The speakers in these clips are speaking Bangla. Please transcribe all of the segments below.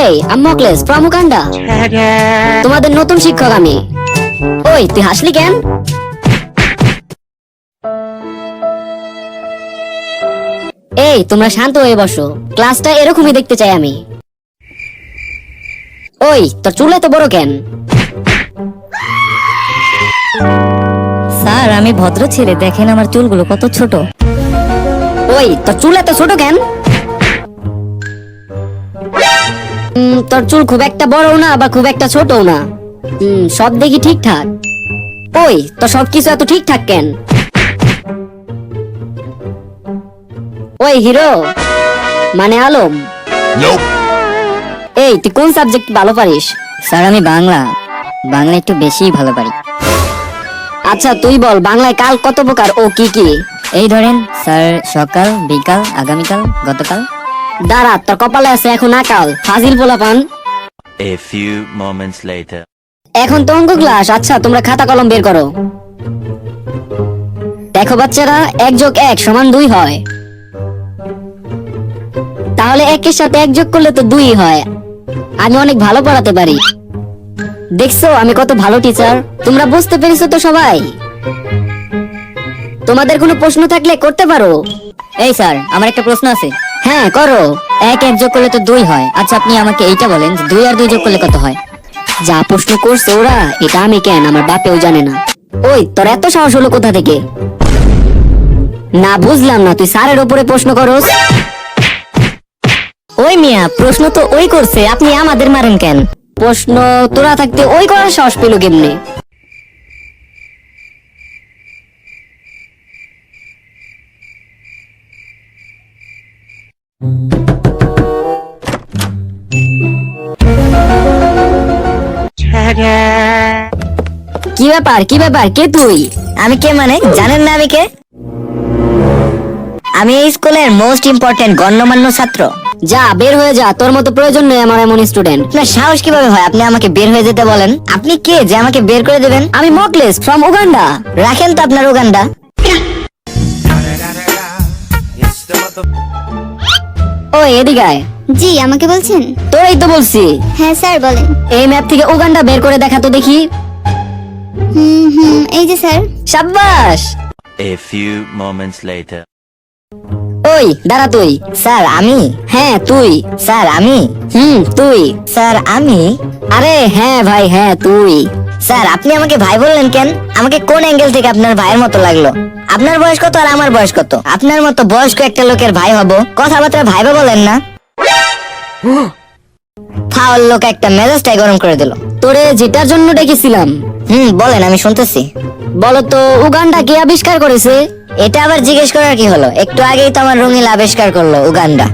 Hey, I'm Mokles from Uganda. তোমাদের নতুন শিক্ষক আমি। ওই তুই হাসলি কেন? এই তোমরা শান্ত হয়ে বসো, ক্লাসটা এরকমই দেখতে চাই আমি। ওই তোর চুল এত বড় কেন? স্যার আমি ভদ্র ছেলে, দেখেন আমার চুলগুলো কত ছোট। ওই তোর চুল এত ছোট কেন? তোর চুল খুব একটা বড়ও না বা খুব একটা ছোটও না, সব দেখি ঠিকঠাক। ওই তোর সবকিছু এত ঠিকঠাক কেন? ওই হিরো মানে আলম, এই তুই কোন সাবজেক্ট ভালো পারিস? স্যার আমি বাংলা একটু বেশি ভালো পারি। আচ্ছা তুই বল, বাংলায় কাল কত প্রকার ও কি কি? এই ধরেন স্যার, সকাল, বিকাল, আগামীকাল, গতকাল। দাঁড়া, তোর কপালে আছে এখন আকাল, ফাজিল পোলাপান। A few moments later. এখন তো অঙ্ক ক্লাস। আচ্ছা তোমরা খাতা কলম বের করো। দেখো বাচ্চারা, 1+1 = 2 হয়, তাহলে 1-এর সাথে 1 যোগ করলে তো 2 হয়। আমি অনেক ভালো পড়াতে পারি, দেখছো আমি কত ভালো টিচার। তোমরা বুঝতে পেরেছো তো সবাই? তোমাদের কোনো প্রশ্ন থাকলে করতে পারো। এই স্যার আমার একটা প্রশ্ন আছে। হ্যাঁ করো। 1 যোগ করলে তো 2 হয়। আচ্ছা আপনি আমাকে এইটা বলেন, 2 আর 2 যোগ করলে কত হয়? যা প্রশ্ন করছে ওরা, এটা আমি কেন, আমার বাপেও জানে না। ওই তোর এত সাহস হলো কোথা থেকে? না বুঝলাম না, তুই স্যারের উপরে প্রশ্ন করস? ওই মিয়া, প্রশ্ন তো ওই করছে, আপনি আমাদের মারেন কেন? প্রশ্ন তোরা থাকতে ওই করার সাহস পেল কেমনে? কি ব্যাপার কি ব্যাপার, কে তুই? আমি কে মানে জানেন না আমি কে? আমি এই স্কুলের মোস্ট ইম্পর্টেন্ট গণ্যমান্য ছাত্র। যা বের হয়ে যা, তোর মতো প্রয়োজন নেই আমার এমন স্টুডেন্ট। আপনার সাহস কিভাবে হয় আপনি আমাকে বের হয়ে যেতে বলেন? আপনি কে যে আমাকে বের করে দেবেন? আমি মকলেস ফ্রম উগান্ডা। রাখেন তো আপনার উগান্ডা। ওই এদিকে আয়। জি আমাকে বলছেন? তোরই তো বলছি। হ্যাঁ স্যার বলেন। এই ম্যাপ থেকে উগান্ডা বের করে দেখা তো দেখি। এই যে স্যার। সাব্বাস। A few moments later. ওই দাঁড়া তুই। স্যার আমি? হ্যাঁ তুই। স্যার আমি? তুই। স্যার আমি? আরে হ্যাঁ ভাই হ্যাঁ তুই। স্যার আপনি আমাকে ভাই বললেন কেন? আমাকে কোন অ্যাঙ্গেল থেকে আপনার ভাইয়ের মতো লাগলো? আপনার বয়স কত আর আমার বয়স কত? আপনার মতো বয়স্ক একটা লোকের ভাই হব, কথাবার্তা ভাইবা বলেন না। ফাউল লোক একটা, মেজাজটাই গরম করে দিল। তোরে যেটার জন্য ডেকেছিলাম। বলেন আমি শুনতেছি। বলতো উগান্ডা কে আবিষ্কার করেছে? এটা আবার জিজ্ঞেস করার কি হলো? একটু আগেই তো আমার রঙিল আবিষ্কার করলো উগান্ডা।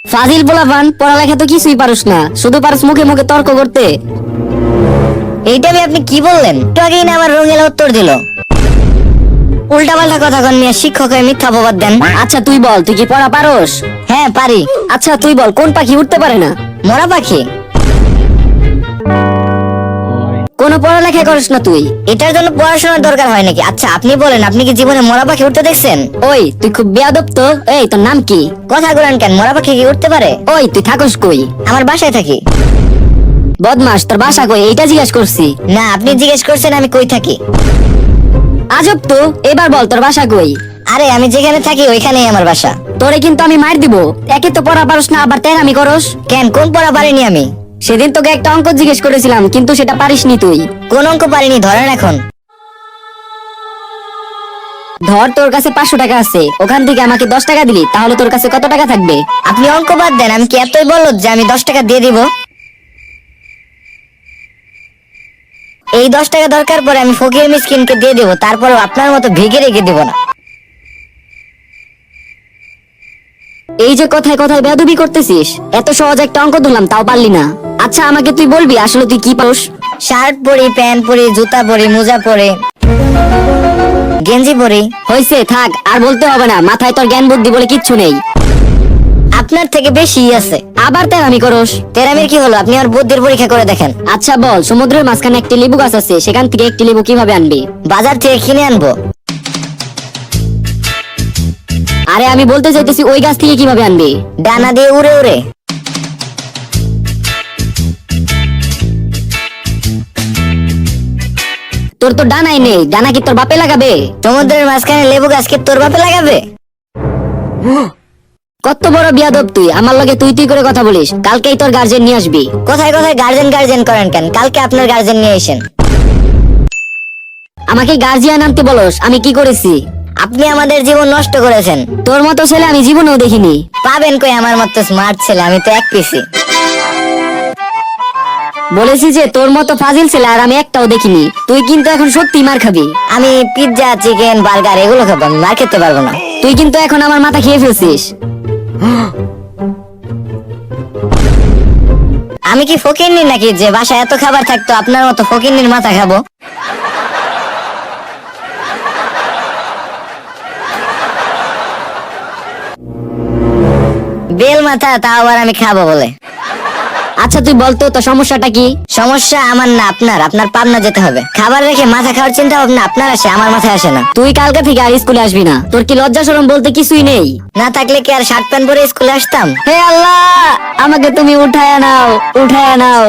ফাজিল পোলাপান, পড়ালেখা তো কিছুই পারস না, শুধু পারস মুখে মুখে তর্ক করতে। এইটা আপনি কি বললেন? একটু আগেই না আমার রঙিল উত্তর দিল। উল্টা পাল্টা কথা কন মিয়া, শিক্ষক হয়ে মিথ্যা অপবাদ দেন। আচ্ছা তুই বল, তুই কি পড়া পারস? হ্যাঁ পারি। আচ্ছা তুই বল, কোন পাখি উঠতে পারে না? মরা পাখি। কোনো পড়ালেখা করিস না তুই? এটার জন্য পড়াশোনার দরকার হয় নাকি? আচ্ছা আপনি বলেন, আপনি কি জীবনে মরা পাখি উঠতে দেখছেন? ওই তুই খুব বেয়াদব তো। এই তোর নাম কি? কথা বলেন কেন? মরা পাখি কি উঠতে পারে? ওই তুই থাকস কই? আমার বাসায় থাকি। বদমাস, তোর বাসা কই এইটা জিজ্ঞাসা করছি। না আপনি জিজ্ঞেস করছেন আমি কই থাকি। আজব তো, এবার বল তোর বাসা কই? আরে আমি যেখানে থাকি ওইখানেই আমার বাসা। তোরে কিন্তু আমি মার দিব। একে তো পড়া পারস না, আবার তেরামি করস। কেন, কোন পড়া পারিনি আমি? সেদিন তোকে একটা অঙ্ক জিজ্ঞেস করেছিলাম, কিন্তু সেটা পারিসনি তুই। কোন অঙ্ক পারিনি ধরেন এখন? ধর তোর কাছে 500 টাকা আছে, ওখান থেকে আমাকে 10 টাকা দিলি, তাহলে তোর কাছে কত টাকা থাকবে? আপনি অঙ্ক বাদ দেন, আমি কি এতই বলদ যে আমি 10 টাকা দিয়ে দিব? এই 10 টাকা দরকার পরে আমি ফকির মিসকিনকে দিয়ে দেব, তারপরে আপনার মতো ভিগে রেখে দেব না। এই যে কথায় কথায় বেয়াদবি করতেছিস, এত সহজ একটা অঙ্ক দিলাম তাও পারলি না। আচ্ছা আমাকে তুই বলবি আসলে তুই কি পারস? শার্ট পরি, প্যান্ট পরি, জুতা পরি, মোজা পরে, গেঞ্জি পরি। হইছে থাক, আর বলতে হবে না, মাথায় তোর জ্ঞান বুদ্ধি বলে কিচ্ছু নেই। আপনার থেকে বেশি আছে। আবার তেরামি করস। তেরামির কি হলো? আপনি আমার বুদ্ধির পরীক্ষা করে দেখেন। আচ্ছা বল, সমুদ্রের মাঝখানে একটি লেবু গাছ আছে, সেখান থেকে একটি লেবু কিভাবে আনবি? বাজার থেকে কিনে আনবো। আরে আমি বলতে চাইতেছি ওই গাছ থেকে কিভাবে আনবি? ডানা দিয়ে উড়ে উড়ে। তোর তো ডানাই নেই, ডানা কি তোর বাপে লাগাবে? সমুদ্রের মাঝখানে লেবু গাছ কি তোর বাপে লাগাবে? কত বড় বিয়াদব তুই, আমার লগে তুই তুই করে কথা বলিস। কালকেই তোর গার্জেন নিয়ে আসবি। কোথায় কোথায় গার্জেন গার্জেন করেন কেন? কালকে আপনার গার্জেন নিয়ে এসেন। আমাকে গার্জিয়ান আনতে বলস, আমি কি করেছি? আপনি আমাদের জীবন নষ্ট করেছেন। তোর মতো ছেলে আমি জীবনেও দেখিনি। পাবেন কই আমার মতো স্মার্ট ছেলে? আমি তো এক পিসি। বলেছি যে তোর মতো ফাজিল ছেলে আর আমি একটাও দেখিনি। তুই কিন্তু এখন সত্যি মার খাবি। আমি পিৎজা, চিকেন, বার্গার এগুলো খাবো, আমি মার খেতে পারবো না। তুই কিন্তু এখন আমার মাথা খেয়ে ফেলছিস। আমি কি ফকিন্নি নাকি যে বাসায় এত খাবার থাকতো আপনার মতো ফকিন্নির মাথা খাবো? বেল মাথা, তা আবার আমি খাবো বলে? আচ্ছা তুই বলতো তো সমস্যাটা কি? সমস্যা আমার না আপনার। আপনার পাবনা যেতে হবে। খাবার রেখে মাথা খাওয়ার চিন্তা ভাবনা আপনার আসে, আমার মাথায় আসে না। তুই কালকে থেকে আর স্কুলে আসবি না। তোর কি লজ্জা শরম বলতে কিছুই নেই? না থাকলে কি আর শার্ট প্যান্ট পরে স্কুলে আসতাম? হে আল্লাহ, আমাকে তুমি উঠায় নাও, উঠায় নাও।